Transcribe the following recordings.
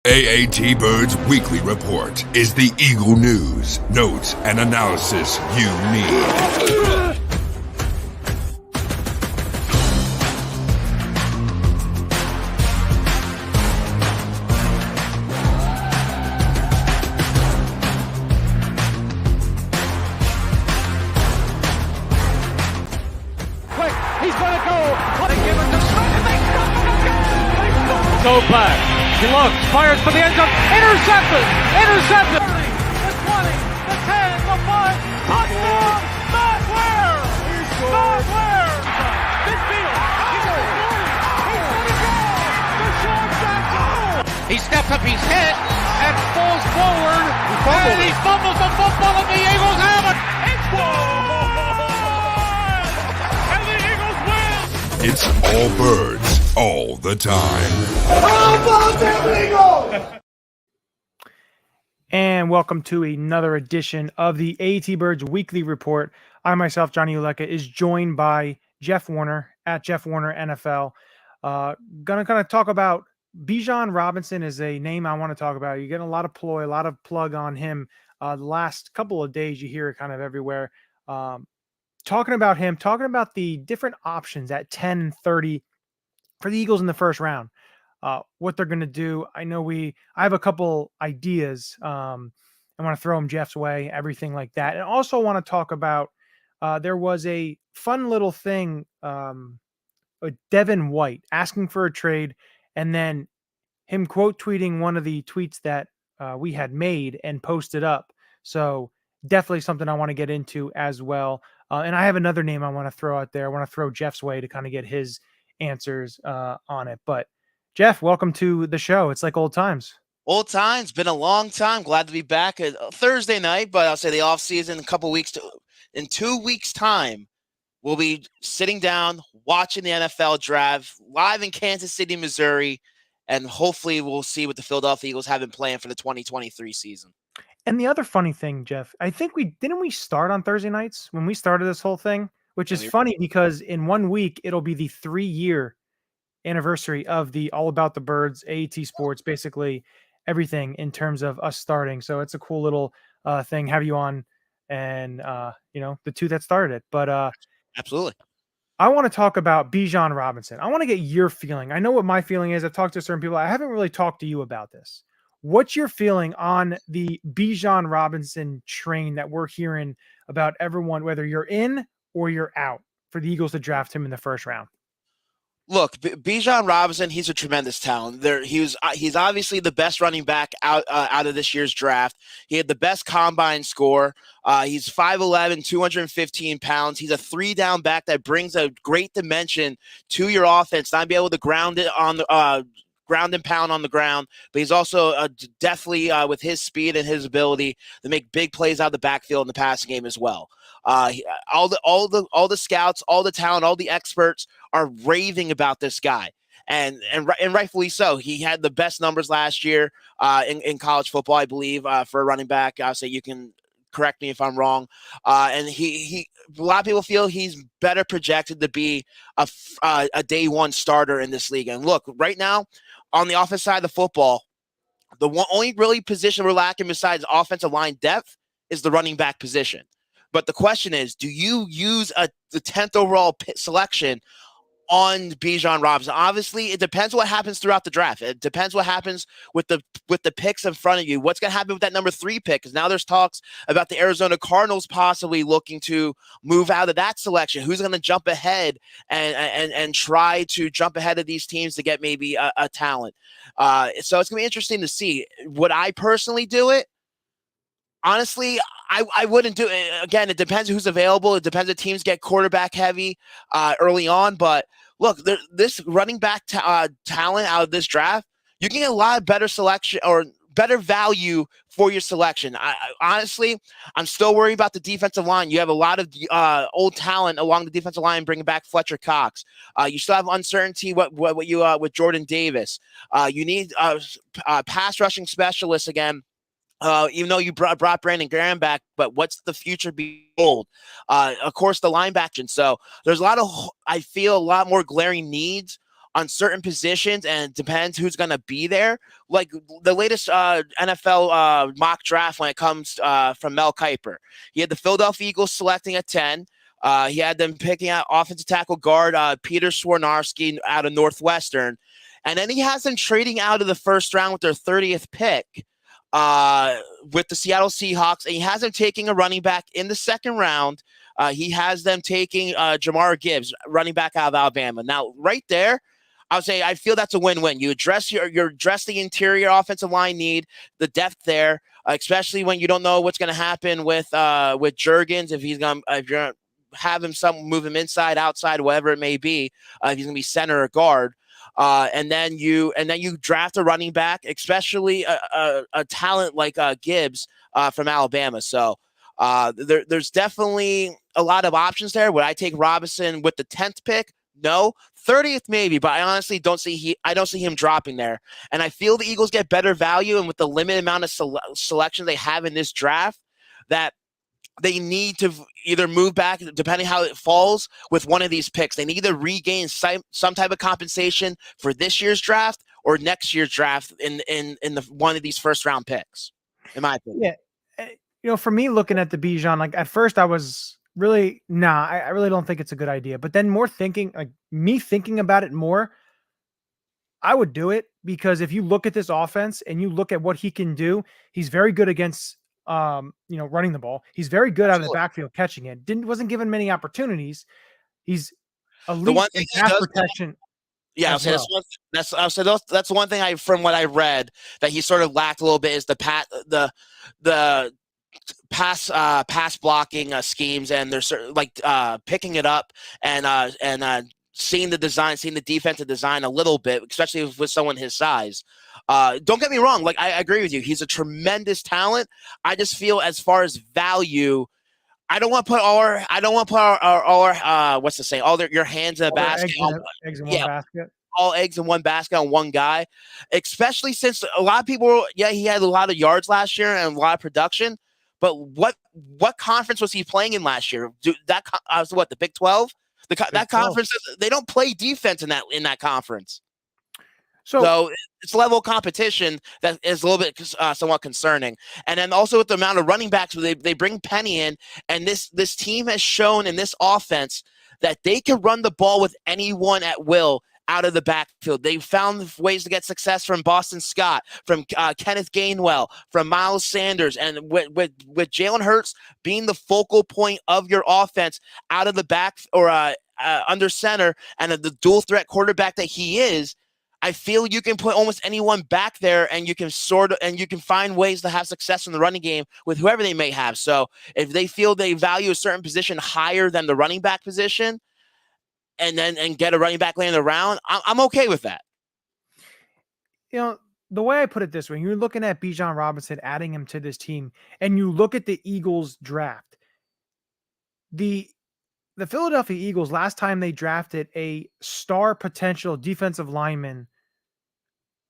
AATBirds Weekly Report is the Eagle news, notes, and analysis you need. He's going to go. What a give it to Smith, and they stop him again. Go back. He looks, fires for the end zone. Intercepted. Intercepted. The 20, the 10, the 5. Touchdown. Not where? Not where? Midfield. He's at the 40. He's going to go. Deshaun Jackson. He steps up his head and falls forward. And he fumbles the football, and the Eagles have it. It's gone. It's all birds, all the time. And welcome to another edition of the AATBirds Weekly Report. I myself, Johnny Uleka, is joined by Jeff Warner at Jeff Warner NFL. Gonna kind of talk about Bijan Robinson is a name I want to talk about. You're getting a lot of ploy, a lot of plug on him. The last couple of days, you hear it kind of everywhere. Talking about him, talking about the different options at 10 and 30 for the Eagles in the first round, what they're going to do. I have a couple ideas. I want to throw them Jeff's way, everything like that. And also want to talk about, there was a fun little thing with Devin White asking for a trade and then him quote tweeting one of the tweets that we had made and posted up. So definitely something I want to get into as well. And I have another name I want to throw out there. I want to throw Jeff's way to kind of get his answers on it. But Jeff, welcome to the show. It's like old times. Old times. Been a long time. Glad to be back at Thursday night, but I'll say the off season, in 2 weeks time, we'll be sitting down, watching the NFL draft live in Kansas City, Missouri. And hopefully we'll see what the Philadelphia Eagles have been playing for the 2023 season. And the other funny thing, Jeff, I think we start on Thursday nights when we started this whole thing, which is funny because in 1 week, it'll be the 3-year anniversary of the All About the Birds, AAT Sports, basically everything in terms of us starting. So it's a cool little thing, have you on and, the two that started it. But absolutely. I want to talk about Bijan Robinson. I want to get your feeling. I know what my feeling is. I've talked to certain people. I haven't really talked to you about this. What's your feeling on the Bijan Robinson train that we're hearing about everyone, whether you're in or you're out, for the Eagles to draft him in the first round? Look, Bijan Robinson, he's a tremendous talent. He's obviously the best running back out of this year's draft. He had the best combine score. He's 5'11", 215 pounds. He's a 3-down back that brings a great dimension to your offense. Not be able to ground it on the ground and pound on the ground, but he's also definitely with his speed and his ability to make big plays out of the backfield in the passing game as well. All the scouts, all the talent, all the experts are raving about this guy, and rightfully so. He had the best numbers last year in college football, I believe, for a running back. I'll say you can correct me if I'm wrong. And a lot of people feel he's better projected to be a day one starter in this league. And look, right now on the offensive side of the football, the only really position we're lacking besides offensive line depth is the running back position. But the question is, do you use the 10th overall selection on Bijan Robinson? Obviously, it depends what happens throughout the draft. It depends what happens with the picks in front of you. What's going to happen with that number 3 pick? Because now there's talks about the Arizona Cardinals possibly looking to move out of that selection. Who's going to jump ahead and try to jump ahead of these teams to get maybe a talent? So it's going to be interesting to see. Would I personally do it? Honestly, I wouldn't do it. Again, it depends who's available. It depends if teams get quarterback heavy early on. But look, this running back talent out of this draft, you can get a lot of better selection or better value for your selection. Honestly, I'm still worried about the defensive line. You have a lot of old talent along the defensive line, bringing back Fletcher Cox. You still have uncertainty what you with Jordan Davis. You need pass rushing specialists again. Even though you brought Brandon Graham back, but what's the future behold? Of course, the linebacker. So there's I feel a lot more glaring needs on certain positions, and it depends who's going to be there. Like the latest NFL mock draft when it comes from Mel Kiper. He had the Philadelphia Eagles selecting at 10. He had them picking out offensive tackle guard Peter Swarnarski out of Northwestern. And then he has them trading out of the first round with their 30th pick with the Seattle Seahawks. And he has them taking a running back in the second round. He has them taking Jamar Gibbs, running back out of Alabama. Now, right there, I would say I feel that's a win-win. You address you address the interior offensive line need, the depth there, especially when you don't know what's going to happen with Juergens, if you're going to have him move him inside, outside, whatever it may be. If he's going to be center or guard. And then you draft a running back, especially a talent like Gibbs from Alabama. So there's definitely a lot of options there. Would I take Robinson with the 10th pick? No. 30th maybe, but I honestly don't see him dropping there. And I feel the Eagles get better value, and with the limited amount of selection they have in this draft, that they need to either move back, depending how it falls, with one of these picks. They need to regain some type of compensation for this year's draft or next year's draft in one of these first round picks, in my opinion. Yeah. For me, looking at the Bijan, like at first I was really, I really don't think it's a good idea. But then thinking about it more, I would do it, because if you look at this offense and you look at what he can do, he's very good against running the ball. He's very good out of the backfield catching it. Wasn't given many opportunities. He's elite in pass protection. Yeah, that's one thing from what I read that he sort of lacked a little bit is the pass blocking schemes, and they're sort of like picking it up and seeing the defensive design a little bit, especially with someone his size. Don't get me wrong. Like I agree with you. He's a tremendous talent. I just feel as far as value, I don't want to put our what's the saying? Your hands in a basket. Eggs in one basket. All eggs in one basket on one guy, especially since a lot of people, he had a lot of yards last year and a lot of production, but what conference was he playing in last year? The Big 12? That conference, they don't play defense in that conference. So it's level of competition that is a little bit somewhat concerning. And then also with the amount of running backs, they bring Penny in, and this team has shown in this offense that they can run the ball with anyone at will out of the backfield. They found ways to get success from Boston Scott, from Kenneth Gainwell, from Miles Sanders, and with Jalen Hurts being the focal point of your offense out of the back or under center, and the dual threat quarterback that he is, I feel you can put almost anyone back there, and you can find ways to have success in the running game with whoever they may have. So if they feel they value a certain position higher than the running back position, and get a running back laying around, I'm okay with that. The way I put it this way, you're looking at Bijan Robinson, adding him to this team, and you look at the Eagles draft. The Philadelphia Eagles, last time they drafted a star potential defensive lineman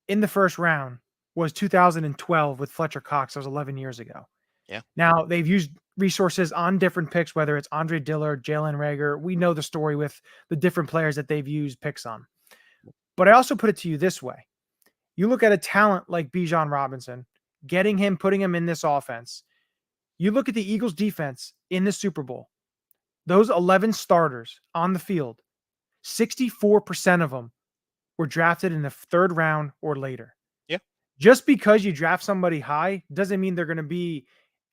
in the first round was 2012 with Fletcher Cox. That was 11 years ago. Yeah. Now they've used resources on different picks, whether it's Andre Dillard, Jalen Reagor. We know the story with the different players that they've used picks on. But I also put it to you this way. You look at a talent like Bijan Robinson, putting him in this offense. You look at the Eagles defense in the Super Bowl. Those 11 starters on the field, 64% of them were drafted in the third round or later. Yeah. Just because you draft somebody high doesn't mean they're going to be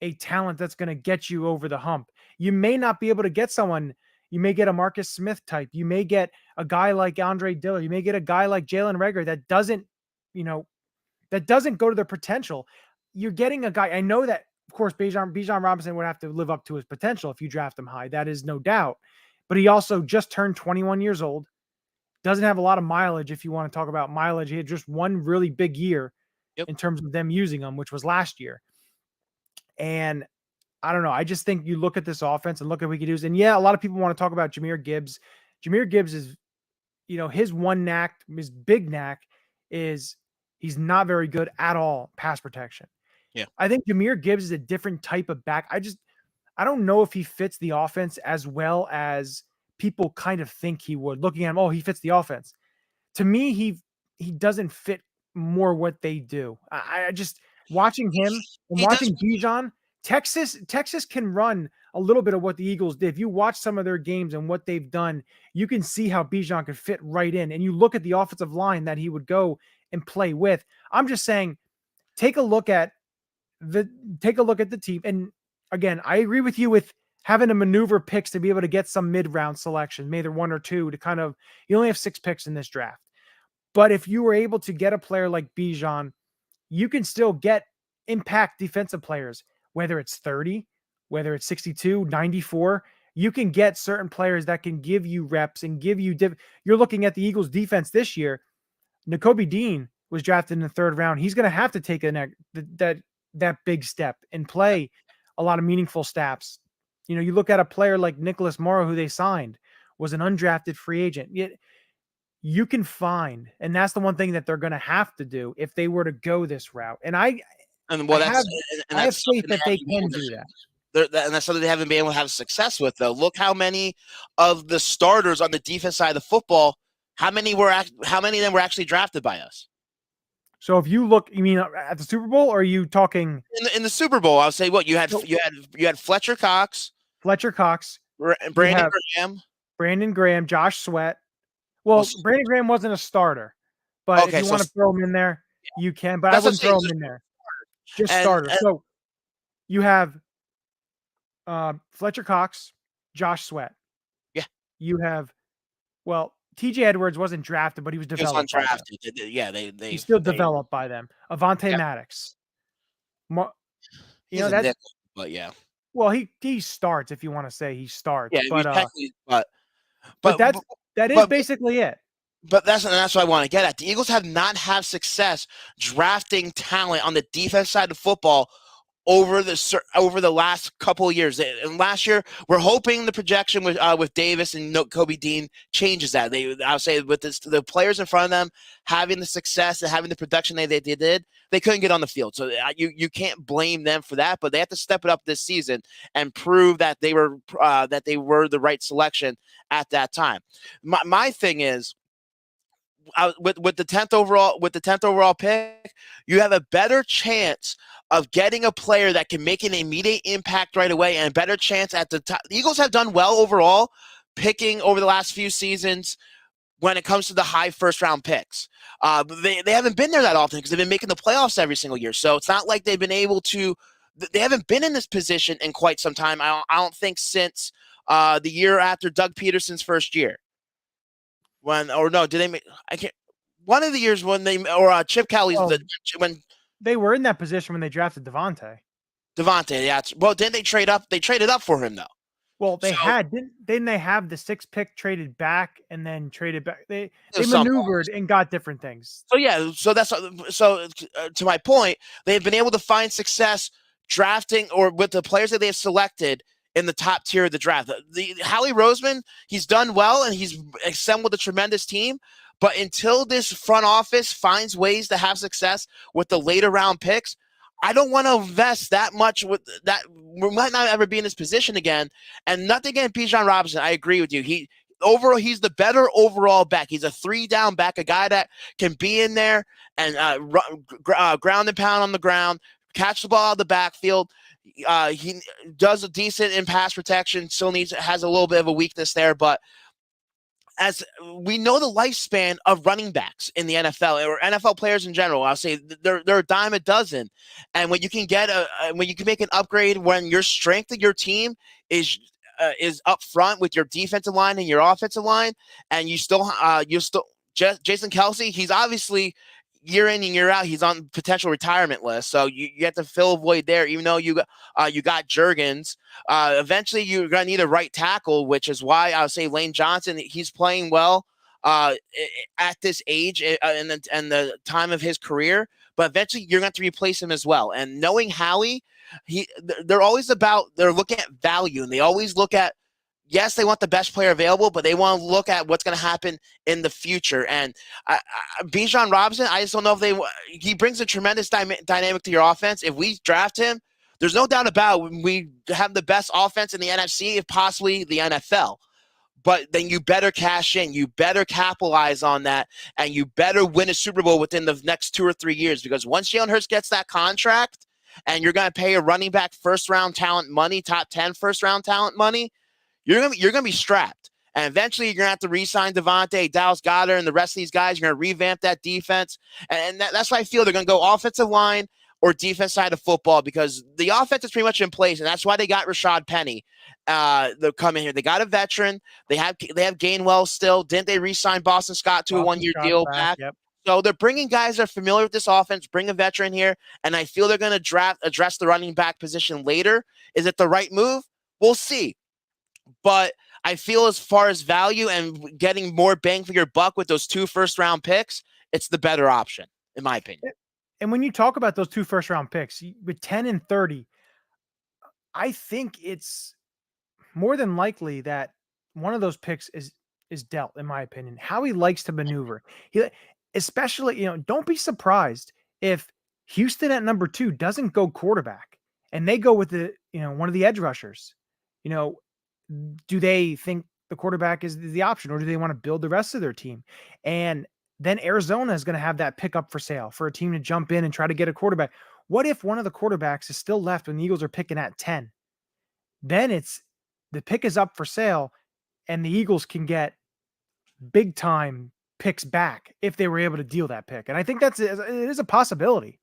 a talent that's going to get you over the hump. You may not be able to get someone. You may get a Marcus Smith type. You may get a guy like Andre Dillard. You may get a guy like Jalen Reagor that doesn't go to their potential. You're getting a guy. I know that, of course, Bijan Robinson would have to live up to his potential if you draft him high. That is no doubt. But he also just turned 21 years old. Doesn't have a lot of mileage, if you want to talk about mileage. He had just one really big year in terms of them using him, which was last year. And I don't know. I just think you look at this offense and look at what he can do. And yeah, a lot of people want to talk about Jahmyr Gibbs. Jahmyr Gibbs is, his big knack is he's not very good at all pass protection. Yeah. I think Jahmyr Gibbs is a different type of back. I don't know if he fits the offense as well as people kind of think he would. Looking at him, he fits the offense. to me, he doesn't fit more what they do. I just watching him and He does. watching Bijan. Texas can run a little bit of what the Eagles did. If you watch some of their games and what they've done, you can see how Bijan could fit right in. And you look at the offensive line that he would go and play with. I'm just saying, take a look at the team. And again, I agree with you with having to maneuver picks to be able to get some mid-round selection, maybe 1 or 2 to kind of, you only have 6 picks in this draft. But if you were able to get a player like Bijan, you can still get impact defensive players, whether it's 30, whether it's 62, 94. You can get certain players that can give you reps and give you you're looking at the Eagles defense this year. Nakobe Dean was drafted in the 3rd round. He's going to have to take that big step and play a lot of meaningful snaps. You know, you look at a player like Nicholas Morrow, who they signed, was an undrafted free agent. Yet you can find, and that's the one thing that they're going to have to do if they were to go this route. And I have faith that they can do that. And that's something they haven't been able to have success with, though. Look how many of the starters on the defense side of the football, how many of them were actually drafted by us? So if you look, you mean at the Super Bowl, or are you talking in the Super Bowl? I'll say what you had Fletcher Cox, Brandon Graham, Josh Sweat. Well, Brandon Graham wasn't a starter, but if you want to throw him in there, you can. But I wouldn't throw him in there. Just starter. So you have Fletcher Cox, Josh Sweat. Yeah. You have, TJ Edwards wasn't drafted, but he was developed. He's still developed by them. Avonte Maddox. But yeah. Well, he starts, if you want to say he starts. Yeah, but that is basically it. But that's what I want to get at. The Eagles have not had success drafting talent on the defense side of football over the last couple of years. And last year, we're hoping the projection with Davis and Kobe Dean changes that. I'll say with the players in front of them having the success and having the production they did, they couldn't get on the field. So you can't blame them for that. But they have to step it up this season and prove that they were the right selection at that time. My thing is, with the 10th overall pick, you have a better chance of getting a player that can make an immediate impact right away, and a better chance at the top. The Eagles have done well overall picking over the last few seasons when it comes to the high first-round picks. They haven't been there that often because they've been making the playoffs every single year. So it's not like they've been able to – they haven't been in this position in quite some time. I don't think since the year after Doug Peterson's first year. One of the years when Chip Kelly's when – they were in that position when they drafted Devontae, yeah. Well, didn't they trade up? They traded up for him, though. Well, didn't they have the 6th pick traded back and then traded back? They maneuvered and got different things. So yeah, to my point, they've been able to find success drafting or with the players that they have selected in the top tier of the draft. Howie Roseman, he's done well and he's assembled a tremendous team. But until this front office finds ways to have success with the later round picks, I don't want to invest that much with that. We might not ever be in this position again. And nothing against Bijan Robinson. I agree with you. He's the better overall back. He's a 3-down back, a guy that can be in there and ground and pound on the ground, catch the ball out of the backfield. He does a decent in pass protection. Still has a little bit of a weakness there, but as we know, the lifespan of running backs in the NFL or NFL players in general, I'll say they're a dime a dozen. And when you can make an upgrade when your strength of your team is up front with your defensive line and your offensive line, and Jason Kelsey, he's obviously year in and year out, he's on potential retirement list. So you have to fill a void there, even though you got Juergens. Eventually, you're going to need a right tackle, which is why I would say Lane Johnson, he's playing well at this age and the time of his career. But eventually, you're going to replace him as well. And knowing Howie, they're looking at value, and they always look at, yes, they want the best player available, but they want to look at what's going to happen in the future. And Bijan Robinson, I just don't know if he brings a tremendous dynamic to your offense. If we draft him, there's no doubt about it, we have the best offense in the NFC, if possibly the NFL. but then you better cash in. You better capitalize on that, and you better win a Super Bowl within the next 2 or 3 years, because once Jalen Hurts gets that contract and you're going to pay a running back first-round talent money, top 10 first-round talent money, you're gonna be strapped. And eventually you're going to have to re-sign Devontae, Dallas Goedert, and the rest of these guys. You're going to revamp that defense. And that's why I feel they're going to go offensive line or defense side of football, because the offense is pretty much in place. And that's why they got Rashad Penny. They're coming here. They got a veteran. They have Gainwell still. Didn't they re-sign Boston Scott to a one-year deal back? Yep. So they're bringing guys that are familiar with this offense, bring a veteran here, and I feel they're going to address the running back position later. Is it the right move? We'll see. But I feel as far as value and getting more bang for your buck with those 2 first-round picks, it's the better option, in my opinion. And when you talk about those 2 first-round picks, with 10 and 30, I think it's more than likely that one of those picks is dealt, in my opinion. How he likes to maneuver. Especially, don't be surprised if Houston at number 2 doesn't go quarterback and they go with one of the edge rushers. Do they think the quarterback is the option, or do they want to build the rest of their team? And then Arizona is going to have that pick up for sale for a team to jump in and try to get a quarterback. What if one of the quarterbacks is still left when the Eagles are picking at 10? Then the pick is up for sale and the Eagles can get big time picks back if they were able to deal that pick. And I think it is a possibility.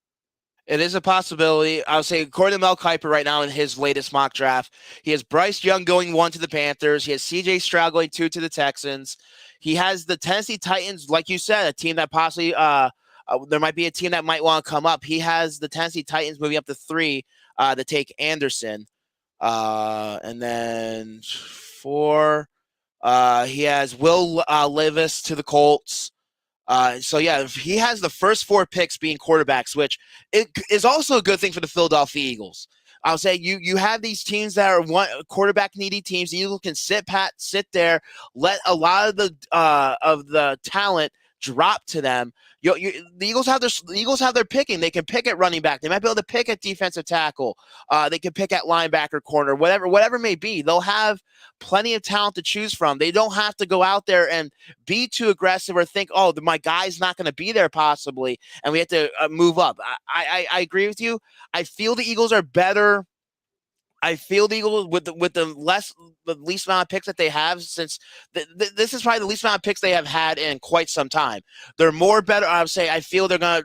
It is a possibility. I would say, according to Mel Kiper right now in his latest mock draft, he has Bryce Young going 1 to the Panthers. He has C.J. Stroud going 2 to the Texans. He has the Tennessee Titans, like you said, a team that possibly there might be a team that might want to come up. He has the Tennessee Titans moving up to 3 to take Anderson. And then 4, he has Will Levis to the Colts. So yeah, he has the first 4 picks being quarterbacks, which it is also a good thing for the Philadelphia Eagles. I'll say you have these teams that are quarterback needy teams. The Eagles can sit there, let a lot of the talent drop to them. The Eagles have their picking. They can pick at running back. They might be able to pick at defensive tackle. They can pick at linebacker, corner, whatever it may be. They'll have plenty of talent to choose from. They don't have to go out there and be too aggressive or think, oh, my guy's not going to be there possibly, and we have to move up. I agree with you. I feel the Eagles are better. I feel the Eagles with the least amount of picks that they have, since this is probably the least amount of picks they have had in quite some time. They're more better. I would say I feel they're gonna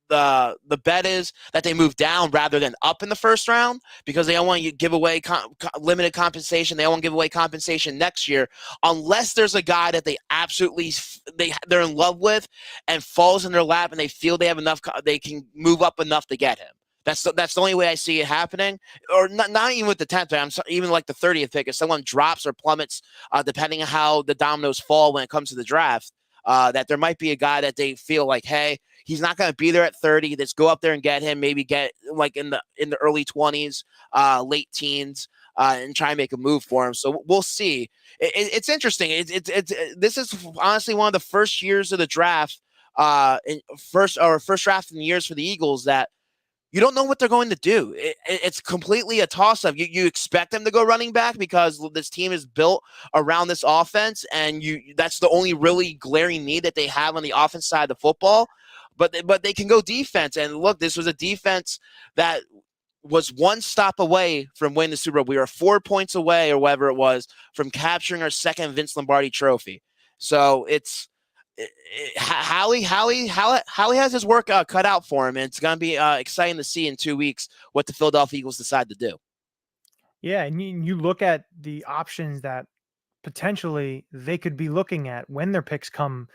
the bet is that they move down rather than up in the first round, because they don't want to give away limited compensation. They don't want to give away compensation next year unless there's a guy that they absolutely they're in love with and falls in their lap and they feel they have enough. They can move up enough to get him. That's the only way I see it happening, or not even with the 10th pick. I'm sorry, even like the 30th pick. If someone drops or plummets, depending on how the dominoes fall when it comes to the draft, that there might be a guy that they feel like, hey, he's not going to be there at 30. Let's go up there and get him. Maybe get like in the early 20s, late teens, and try and make a move for him. So we'll see. It's interesting. This is honestly one of the first years of the draft, first draft in the years for the Eagles that you don't know what they're going to do. It's completely a toss-up. You expect them to go running back because this team is built around this offense, and that's the only really glaring need that they have on the offense side of the football. But they can go defense. And look, this was a defense that was one stop away from winning the Super Bowl. We were 4 points away, or whatever it was, from capturing our second Vince Lombardi trophy. So it's Howie has his work cut out for him, and it's going to be exciting to see in 2 weeks what the Philadelphia Eagles decide to do. Yeah, and you look at the options that potentially they could be looking at when their picks come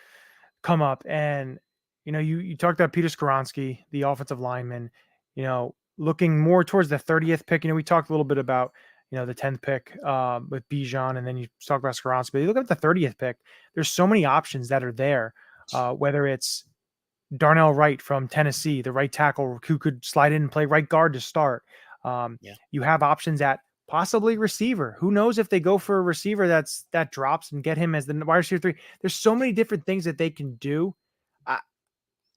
up, and you talked about Peter Skoronski, the offensive lineman, looking more towards the 30th pick. We talked a little bit about the 10th pick with Bijan, and then you talk about Skoronski. But you look at the 30th pick, there's so many options that are there, whether it's Darnell Wright from Tennessee, the right tackle who could slide in and play right guard to start. You have options at possibly receiver. Who knows if they go for a receiver that drops and get him as the wide receiver 3. There's so many different things that they can do.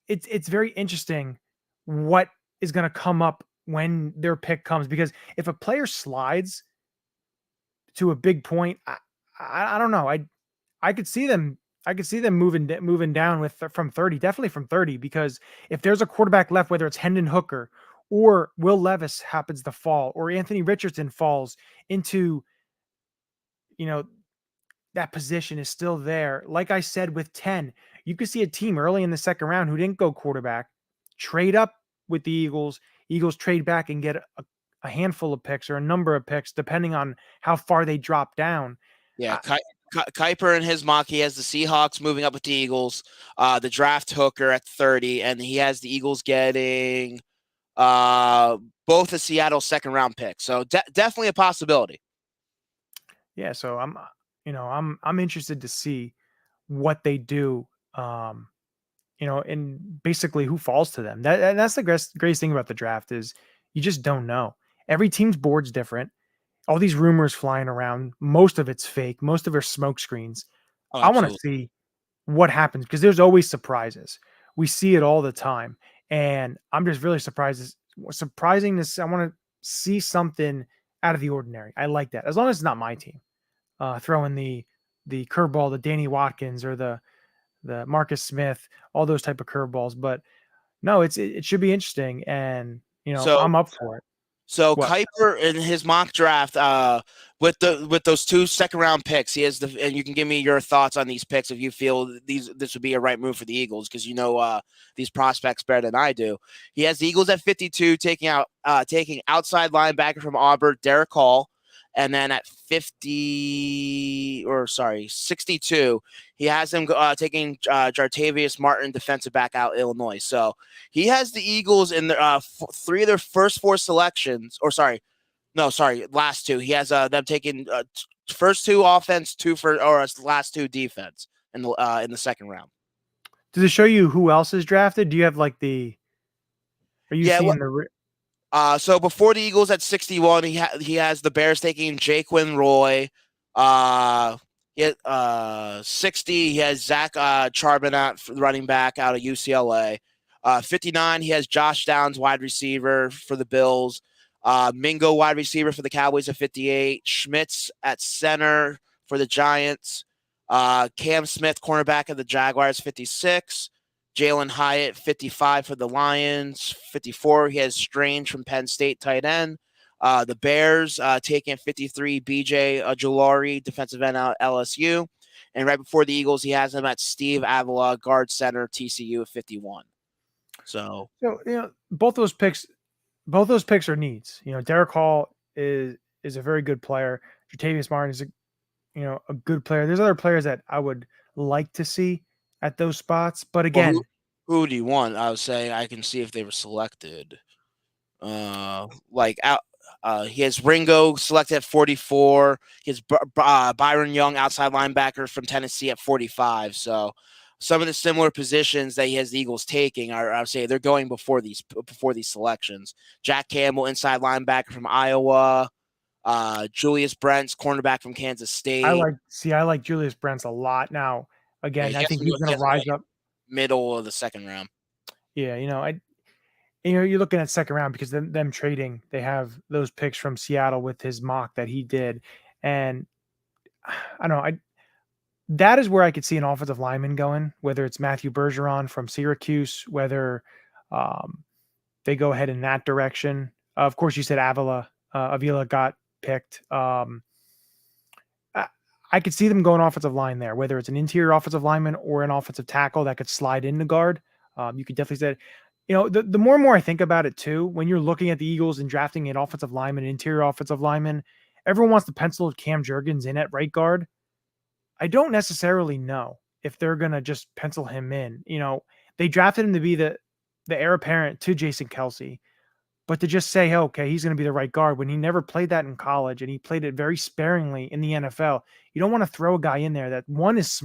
It's very interesting what is going to come up when their pick comes, because if a player slides to a big point, I don't know. I could see them. I could see them moving down from 30, definitely from 30, because if there's a quarterback left, whether it's Hendon Hooker or Will Levis happens to fall, or Anthony Richardson falls into, you know, that position is still there. Like I said, with 10, you could see a team early in the second round who didn't go quarterback trade up with the Eagles. Eagles trade back and get a handful of picks or a number of picks, depending on how far they drop down. Yeah, Kuiper in his mock, he has the Seahawks moving up with the Eagles, the draft hooker at 30, and he has the Eagles getting both the Seattle second round picks. So definitely a possibility. Yeah, so I'm interested to see what they do. And basically who falls to them. That's the greatest thing about the draft is you just don't know. Every team's board's different. All these rumors flying around, most of it's fake. Most of it's smoke screens. Oh, I want to see what happens because there's always surprises. We see it all the time. And I'm just really surprising this. I want to see something out of the ordinary. I like that. As long as it's not my team. Throwing the curveball, the Danny Watkins or the Marcus Smith, all those type of curveballs. But no, it should be interesting. And, I'm up for it. So Kuiper in his mock draft, with those 2 second round picks, he has and you can give me your thoughts on these picks if you feel this would be a right move for the Eagles because these prospects better than I do. He has the Eagles at 52, taking outside linebacker from Auburn, Derek Hall. And then at 62, he has him taking Jartavius Martin, defensive back out Illinois. So he has the Eagles in the 3 of their first 4 selections. Last 2. He has them taking first 2 offense, last 2 defense in the second round. Does it show you who else is drafted? Do you have like the? Are you seeing the? So before the Eagles at 61, he has the Bears taking Jaquin Roy. 60, he has Zach Charbonnet, running back out of UCLA. 59, he has Josh Downs, wide receiver for the Bills. Mingo, wide receiver for the Cowboys at 58. Schmitz at center for the Giants. Cam Smith, cornerback of the Jaguars, 56. Jalen Hyatt, 55 for the Lions. 54, he has Strange from Penn State, tight end. The Bears taking 53, BJ Ojulari, defensive end out LSU. And right before the Eagles, he has him at Steve Avila, guard center, TCU at 51. So both those picks are needs. Derek Hall is a very good player. Jartavius Martin is a good player. There's other players that I would like to see at those spots, but again, who do you want? I would say I can see if they were selected. He has Ringo selected at 44. He has Byron Young, outside linebacker from Tennessee, at 45. So some of the similar positions that he has the Eagles taking I would say they're going before these selections. Jack Campbell, inside linebacker from Iowa. Julius Brents, cornerback from Kansas State. I like Julius Brents a lot now. Again, I think he's going to rise up middle of the second round. Yeah, you're looking at second round because them trading, they have those picks from Seattle with his mock that he did, and I don't know. That is where I could see an offensive lineman going, whether it's Matthew Bergeron from Syracuse, whether they go ahead in that direction. Of course, you said Avila got picked. I could see them going offensive line there, whether it's an interior offensive lineman or an offensive tackle that could slide into guard. You could definitely say, the more and more I think about it too, when you're looking at the Eagles and drafting an offensive lineman, interior offensive lineman, everyone wants to pencil Cam Jurgens in at right guard. I don't necessarily know if they're going to just pencil him in. They drafted him to be the heir apparent to Jason Kelce. But to just say, okay, he's going to be the right guard when he never played that in college and he played it very sparingly in the NFL, you don't want to throw a guy in there that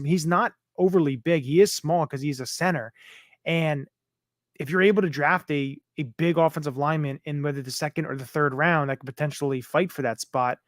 he's not overly big. He is small because he's a center. And if you're able to draft a big offensive lineman in whether the second or the third round that could potentially fight for that spot,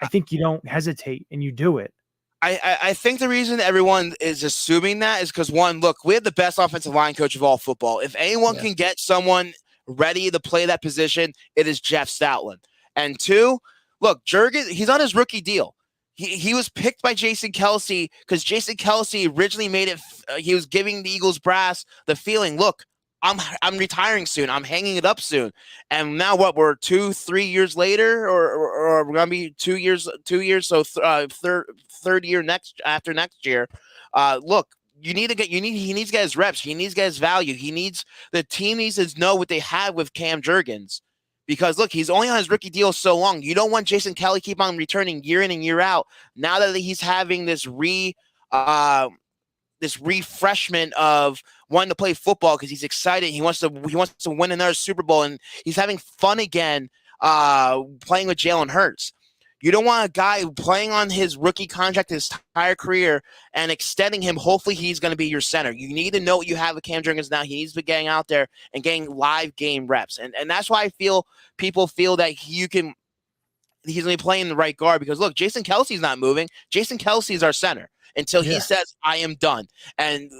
I think you don't hesitate and you do it. I think the reason everyone is assuming that is because, one, look, we have the best offensive line coach of all football. If anyone can get someone ready to play that position, it is Jeff Stoutland. And 2, look, Jurgens, he's on his rookie deal. He was picked by Jason Kelsey because Jason Kelsey originally made it. He was giving the Eagles brass the feeling, look, I'm retiring soon. I'm hanging it up soon. And now what? We're 2-3 years later, or we're gonna be 2 years. So third year after next year. Look, he needs to get his reps. He needs to get his value. The team needs to know what they have with Cam Jurgens. Because look, he's only on his rookie deal so long. You don't want Jason Kelly keep on returning year in and year out. Now that he's having this refreshment of wanting to play football because he's excited. He wants to win another Super Bowl, and he's having fun again playing with Jalen Hurts. You don't want a guy playing on his rookie contract his entire career and extending him. Hopefully, he's going to be your center. You need to know what you have with Cam Jurgens now. He needs to be getting out there and getting live game reps. And that's why I feel people feel that he's going to be playing the right guard because, look, Jason Kelsey's not moving. Jason Kelsey's our center until he says, I am done. And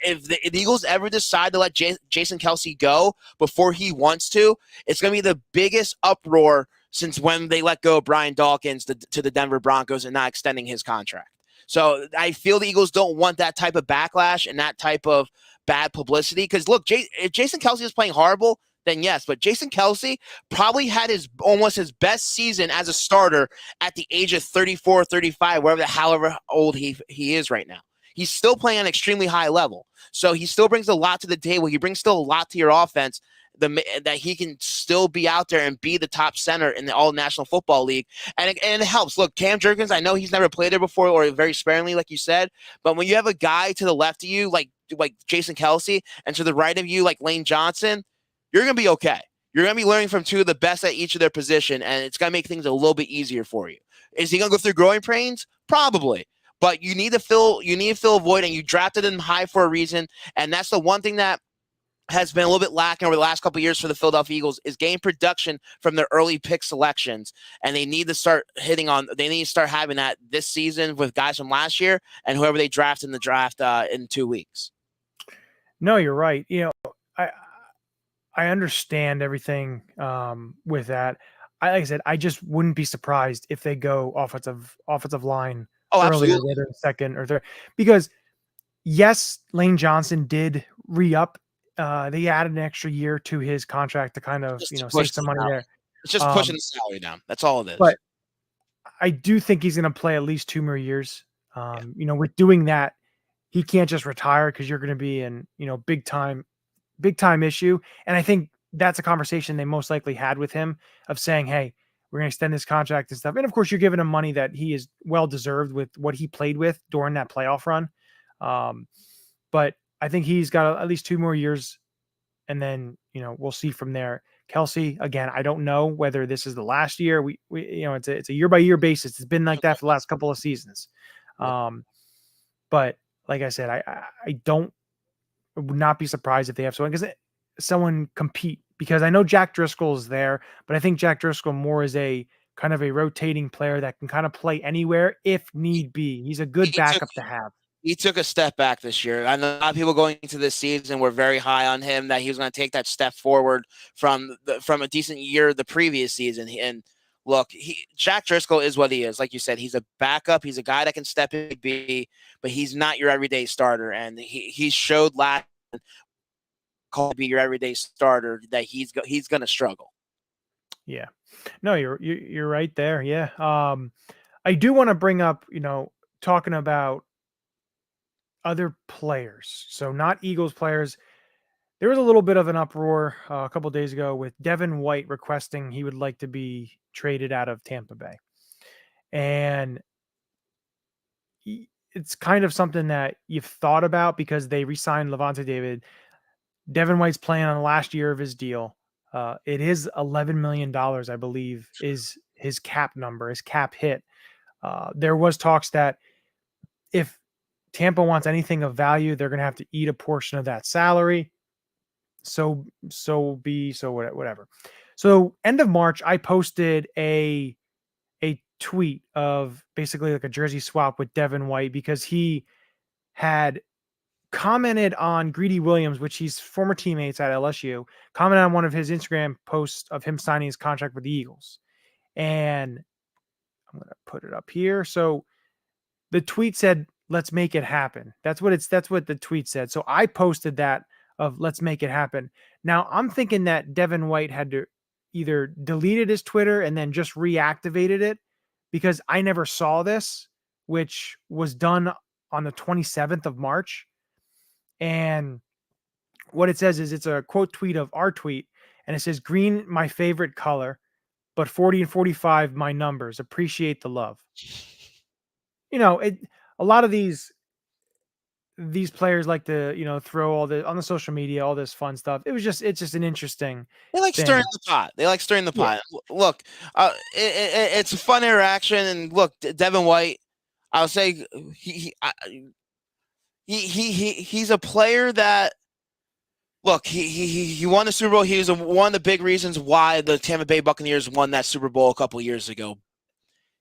if the Eagles ever decide to let Jason Kelsey go before he wants to, it's going to be the biggest uproar since when they let go of Brian Dawkins to the Denver Broncos and not extending his contract. So I feel the Eagles don't want that type of backlash and that type of bad publicity. Because, look, if Jason Kelsey is playing horrible, then yes. But Jason Kelsey probably had almost his best season as a starter at the age of 34, 35, however old he is right now. He's still playing at an extremely high level. So he still brings a lot to the table. He brings still a lot to your offense. That he can still be out there and be the top center in the All-National Football League. And it helps. Look, Cam Jurgens, I know he's never played there before or very sparingly, like you said, but when you have a guy to the left of you, like Jason Kelsey, and to the right of you, like Lane Johnson, you're going to be okay. You're going to be learning from two of the best at each of their position, and it's going to make things a little bit easier for you. Is he going to go through growing pains? Probably. But you need to fill a void, and you drafted him high for a reason, and that's the one thing that has been a little bit lacking over the last couple of years for the Philadelphia Eagles is game production from their early pick selections. And they need to start having that this season with guys from last year and whoever they draft in the draft in 2 weeks. No, you're right. I understand everything with that. Like I said, I just wouldn't be surprised if they go offensive line earlier, whether second or third, because yes, Lane Johnson did re-up. They added an extra year to his contract to kind of, save some money there. It's just pushing the salary down. That's all it is. But I do think he's going to play at least 2 more years. With doing that, he can't just retire because you're going to be in, big time issue. And I think that's a conversation they most likely had with him of saying, hey, we're going to extend this contract and stuff. And of course, you're giving him money that he is well deserved with what he played with during that playoff run. But I think he's got at least 2 more years, and then, we'll see from there. Kelsey, again, I don't know whether this is the last year. We it's a year by year basis. It's been like that for the last couple of seasons. But like I said, I would not be surprised if they have someone compete, because I know Jack Driscoll is there, but I think Jack Driscoll more is a kind of a rotating player that can kind of play anywhere if need be. He's a good backup to have. He took a step back this year. I know a lot of people going into this season were very high on him, that he was going to take that step forward from a decent year the previous season. And look, Jack Driscoll is what he is. Like you said, he's a backup. He's a guy that can step in, but he's not your everyday starter. And he showed last call to be your everyday starter that he's going to struggle. Yeah, no, you're right there. Yeah, I do want to bring up, talking about other players, so not Eagles players. There was a little bit of an uproar a couple of days ago with Devin White requesting he would like to be traded out of Tampa Bay. And it's kind of something that you've thought about because they re-signed Levante David. Devin White's playing on the last year of his deal. It is $11 million, I believe, is his cap number, his cap hit. There was talks that if Tampa wants anything of value, they're going to have to eat a portion of that salary. Whatever. So end of March, I posted a tweet of basically like a jersey swap with Devin White because he had commented on Greedy Williams, which he's former teammates at LSU, commented on one of his Instagram posts of him signing his contract with the Eagles. And I'm going to put it up here. So the tweet said, "Let's make it happen." That's what the tweet said. So I posted that of "Let's make it happen." Now I'm thinking that Devin White had to either deleted his Twitter and then just reactivated it, because I never saw this, which was done on the 27th of March. And what it says is, it's a quote tweet of our tweet, and it says, "Green, my favorite color, but 40 and 45, my numbers. Appreciate the love." A lot of these players like to, throw all the on the social media, all this fun stuff. It's just an interesting They like thing. stirring the pot. They like stirring the pot. Look, it's a fun interaction. And look, Devin White, I'll say he's a player that, look, he won the Super Bowl. He was one of the big reasons why the Tampa Bay Buccaneers won that Super Bowl a couple years ago.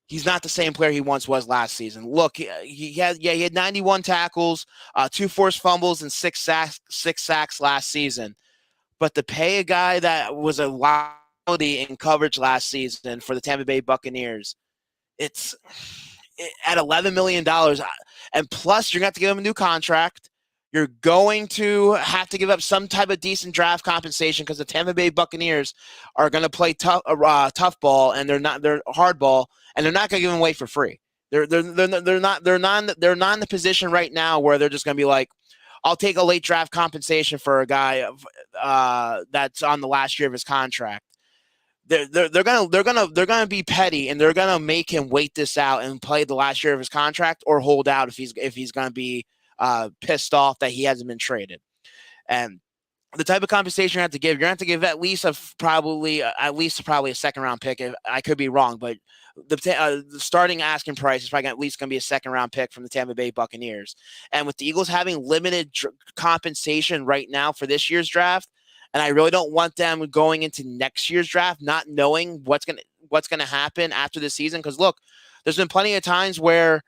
He's not the same player he once was last season. Look, he had 91 tackles, 2 forced fumbles, and 6 sacks last season. But to pay a guy that was a liability in coverage last season for the Tampa Bay Buccaneers, it's at $11 million. And plus, you're going to have to give him a new contract. You're going to have to give up some type of decent draft compensation, because the Tampa Bay Buccaneers are going to play tough ball, and they're hard ball, and they're not going to give him away for free. They're not in the position right now where they're just going to be like, "I'll take a late draft compensation for a guy that's on the last year of his contract." They're gonna be petty, and they're gonna make him wait this out and play the last year of his contract, or hold out if he's gonna be pissed off that he hasn't been traded. And the type of compensation you're going to have to give at least probably a second round pick. I could be wrong, but the starting asking price is probably at least going to be a second round pick from the Tampa Bay Buccaneers. And with the Eagles having limited compensation right now for this year's draft, and I really don't want them going into next year's draft not knowing what's going to happen after the season. Because look, there's been plenty of times where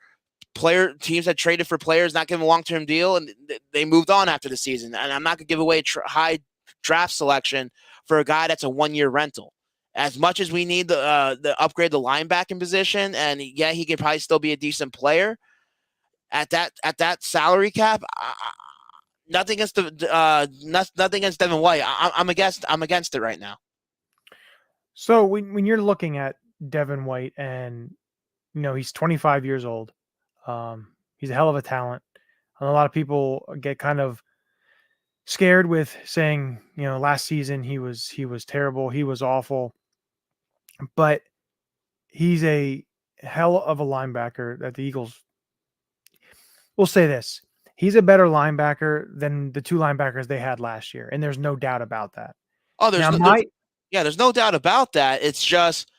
teams had traded for players, not given a long-term deal, and they moved on after the season. And I'm not going to give away high draft selection for a guy that's a one-year rental. As much as we need the upgrade the linebacking position, and yeah, he could probably still be a decent player at that salary cap. Nothing against nothing against Devin White. I'm against it right now. So when you're looking at Devin White, and he's 25 years old, he's a hell of a talent. And a lot of people get kind of scared with saying, last season he was terrible, he was awful. But he's a hell of a linebacker that the Eagles will say this. He's a better linebacker than the 2 linebackers they had last year, and there's no doubt about that. Oh, there's no doubt about that. It's just,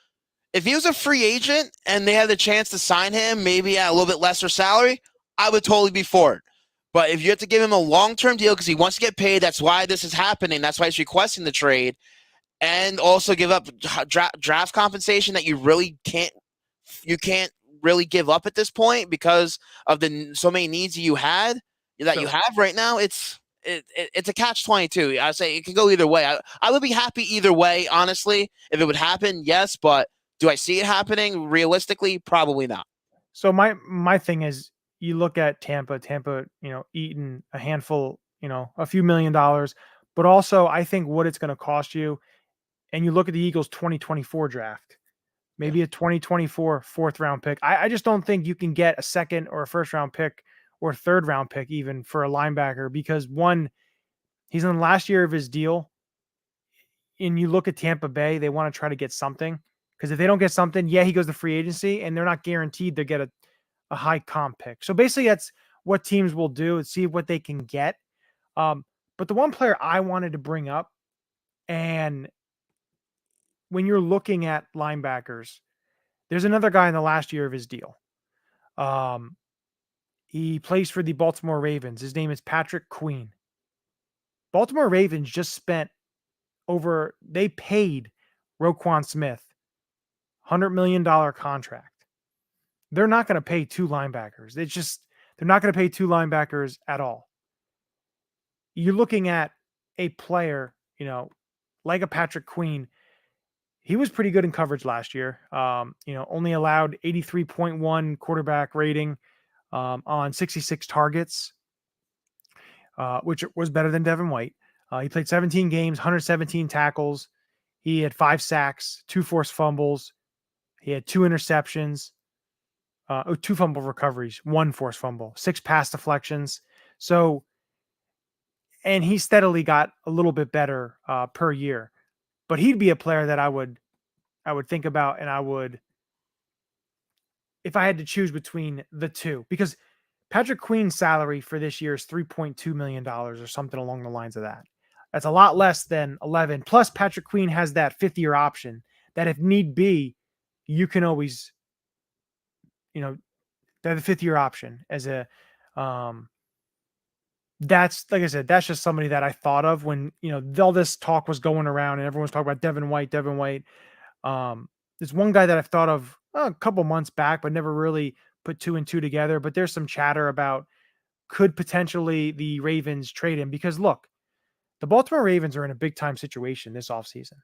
if he was a free agent and they had the chance to sign him, maybe at a little bit lesser salary, I would totally be for it. But if you have to give him a long-term deal because he wants to get paid, that's why this is happening. That's why he's requesting the trade, and also give up draft compensation that you can't really give up at this point because of so many needs you have right now. It's a catch-22. I say it can go either way. I would be happy either way, honestly, if it would happen. Yes, but do I see it happening realistically? Probably not. So my thing is, you look at Tampa, eating a handful, a few $1 million, but also I think what it's going to cost you. And you look at the Eagles 2024 draft, maybe a 2024 4th round pick. I just don't think you can get a second or a 1st round pick or 3rd round pick even for a linebacker, because one, he's in the last year of his deal. And you look at Tampa Bay, they want to try to get something, because if they don't get something, he goes to free agency, and they're not guaranteed to get a high comp pick. So basically that's what teams will do, and see what they can get. But the one player I wanted to bring up, and when you're looking at linebackers, there's another guy in the last year of his deal. He plays for the Baltimore Ravens. His name is Patrick Queen. Baltimore Ravens just spent they paid Roquan Smith $100 million contract. They're not going to pay 2 linebackers. They're not going to pay 2 linebackers at all. You're looking at a player, like a Patrick Queen. he was pretty good in coverage last year. Only allowed 83.1 quarterback rating on 66 targets, which was better than Devin White. He played 17 games, 117 tackles. He had 5 sacks, 2 forced fumbles. He had 2 interceptions, 2 fumble recoveries, 1 forced fumble, 6 pass deflections. So, and he steadily got a little bit better per year. But he'd be a player that I would think about, and I would, if I had to choose between the two, because Patrick Queen's salary for this year is $3.2 million or something along the lines of that. That's a lot less than 11. Plus, Patrick Queen has that 5th-year option that, if need be, you can always, they're the 5th-year option as a, that's, like I said, that's just somebody that I thought of when, all this talk was going around and everyone was talking about Devin White. There's one guy that I've thought of a couple months back, but never really put 2 and 2 together. But there's some chatter about, could potentially the Ravens trade him? Because look, the Baltimore Ravens are in a big time situation this offseason.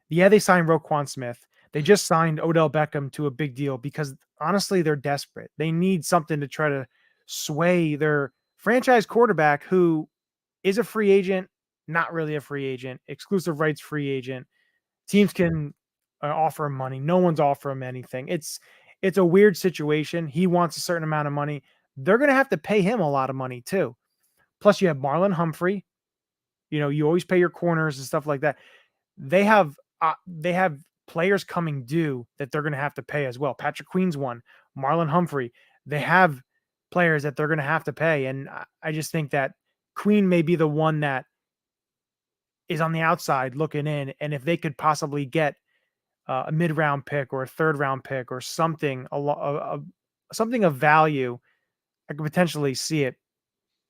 Yeah, they signed Roquan Smith. They just signed Odell Beckham to a big deal because honestly, they're desperate. They need something to try to sway their franchise quarterback, who is a free agent, not really a free agent, exclusive rights free agent. Teams can offer him money. No one's offering him anything. It's a weird situation. He wants a certain amount of money. They're going to have to pay him a lot of money too. Plus, you have Marlon Humphrey. You always pay your corners and stuff like that. They have players coming due that they're going to have to pay as well. Patrick Queen's one. Marlon Humphrey. They have players that they're going to have to pay, and I just think that Queen may be the one that is on the outside looking in, and if they could possibly get a mid-round pick or a third-round pick or something something of value, I could potentially see it.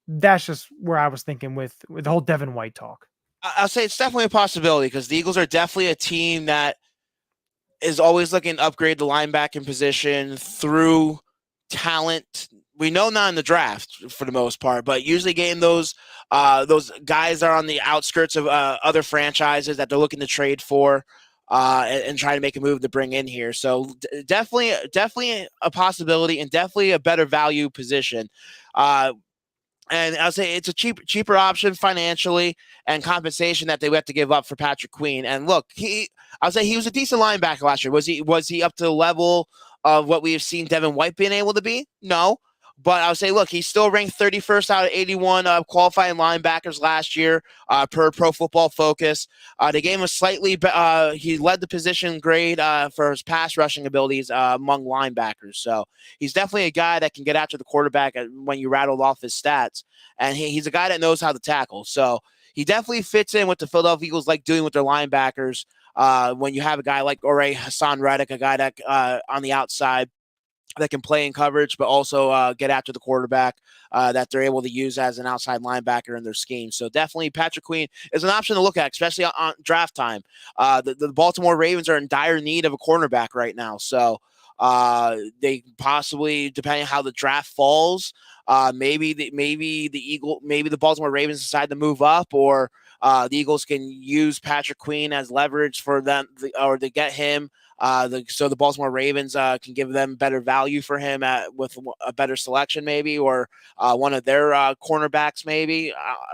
That's just where I was thinking with the whole Devin White talk. I'll say it's definitely a possibility because the Eagles are definitely a team that is always looking to upgrade the linebacking position through talent. We know not in the draft for the most part, but usually getting those guys that are on the outskirts of other franchises that they're looking to trade for and try to make a move to bring in here. So definitely a possibility and definitely a better value position. And I'll say it's a cheaper option financially and compensation that they would have to give up for Patrick Queen. And look, I'll say he was a decent linebacker last year. Was he up to the level of what we have seen Devin White being able to be? No. But I'll say, look, he's still ranked 31st out of 81 qualifying linebackers last year per Pro Football Focus. They gave him a slightly he led the position grade for his pass rushing abilities among linebackers. So he's definitely a guy that can get after the quarterback when you rattled off his stats. And he's a guy that knows how to tackle. So he definitely fits in what the Philadelphia Eagles like doing with their linebackers when you have a guy like Hassan Reddick, a guy that on the outside that can play in coverage, but also get after the quarterback that they're able to use as an outside linebacker in their scheme. So definitely Patrick Queen is an option to look at, especially on draft time. The Baltimore Ravens are in dire need of a cornerback right now. So they possibly, depending on how the draft falls, maybe the Baltimore Ravens decide to move up, or the Eagles can use Patrick Queen as leverage for them, or to get him. So the Baltimore Ravens can give them better value for him with a better selection, maybe, or one of their cornerbacks, maybe,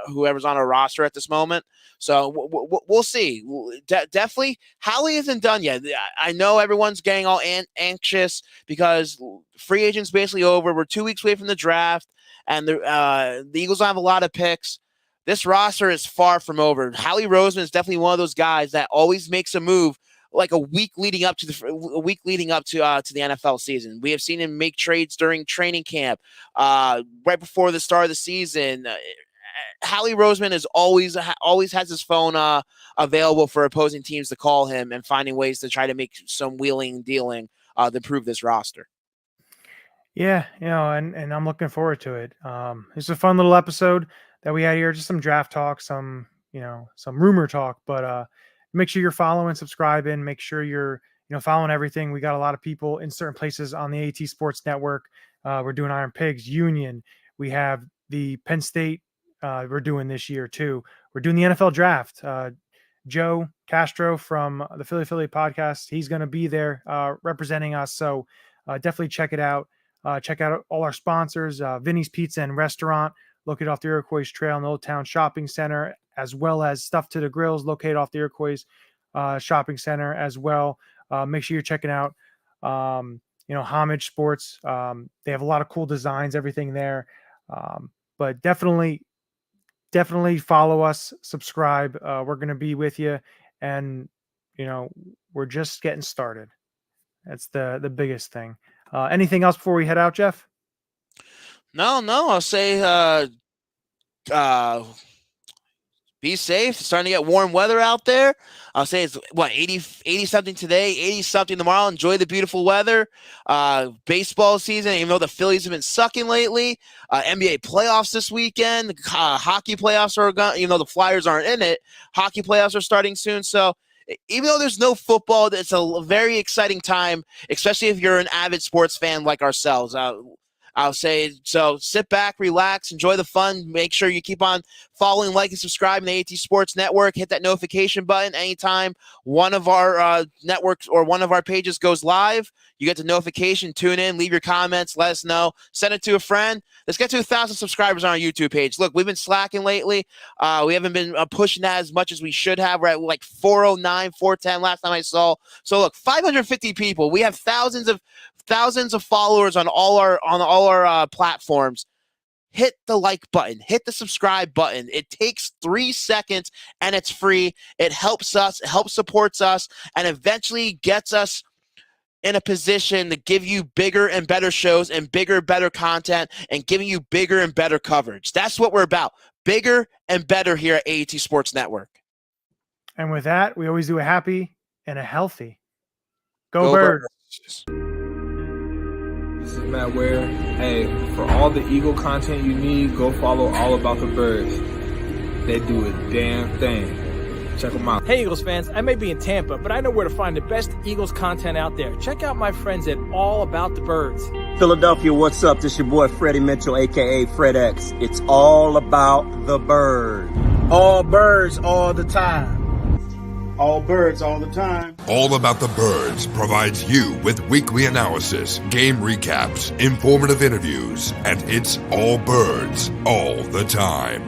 whoever's on our roster at this moment. So we'll see. Definitely, Howie isn't done yet. I know everyone's getting all anxious because free agent's basically over. We're 2 weeks away from the draft, and the Eagles don't have a lot of picks. This roster is far from over. Howie Roseman is definitely one of those guys that always makes a move like a week leading up to the NFL season. We have seen him make trades during training camp, right before the start of the season. Howie Roseman is always has his phone available for opposing teams to call him and finding ways to try to make some wheeling and dealing to improve this roster. Yeah, and I'm looking forward to it. It's a fun little episode that we had here, just some draft talk, some rumor talk, but make sure you're following, subscribing, make sure you're, following everything. We got a lot of people in certain places on the AT Sports Network. We're doing Iron Pigs, Union. We have the Penn State we're doing this year too. We're doing the NFL draft. Joe Castro from the Philly podcast. He's going to be there representing us. So definitely check it out. Check out all our sponsors, Vinny's Pizza and Restaurant, located off the Iroquois Trail in the Old Town Shopping Center, as well as Stuff to the Grills, located off the Iroquois Shopping Center as well. Make sure you're checking out, Homage Sports. They have a lot of cool designs, everything there. But definitely follow us, subscribe. We're going to be with you. And, we're just getting started. That's the biggest thing. Anything else before we head out, Jeff? No, I'll say be safe. It's starting to get warm weather out there. I'll say it's 80 something today, 80 something tomorrow. Enjoy the beautiful weather. Baseball season, even though the Phillies have been sucking lately. NBA playoffs this weekend. Hockey playoffs are going, even though the Flyers aren't in it. Hockey playoffs are starting soon. So even though there's no football, it's a very exciting time, especially if you're an avid sports fan like ourselves. I'll say, so sit back, relax, enjoy the fun. Make sure you keep on following, like, and subscribing to the AT Sports Network. Hit that notification button anytime one of our networks or one of our pages goes live. You get the notification, tune in, leave your comments, let us know, send it to a friend. Let's get to 1,000 subscribers on our YouTube page. Look, we've been slacking lately. We haven't been pushing that as much as we should have. We're at like 409, 410 last time I saw. So look, 550 people. We have thousands of followers on all our platforms. Hit the like button, hit the subscribe button. It takes 3 seconds and it's free. It helps us, it helps supports us, and eventually gets us in a position to give you bigger and better shows and bigger, better content and giving you bigger and better coverage. That's what we're about. Bigger and better here at AAT Sports Network. And with that, we always do a happy and a healthy. Go Birds. This is Matt Ware. Hey, for all the Eagle content you need, go follow All About the Birds. They do a damn thing. Check them out. Hey, Eagles fans, I may be in Tampa, but I know where to find the best Eagles content out there. Check out my friends at All About the Birds. Philadelphia, what's up? This your boy Freddie Mitchell, a.k.a. Fred X. It's all about the bird. All birds all the time. All birds all the time. All About the Birds provides you with weekly analysis, game recaps, informative interviews, and it's all birds all the time.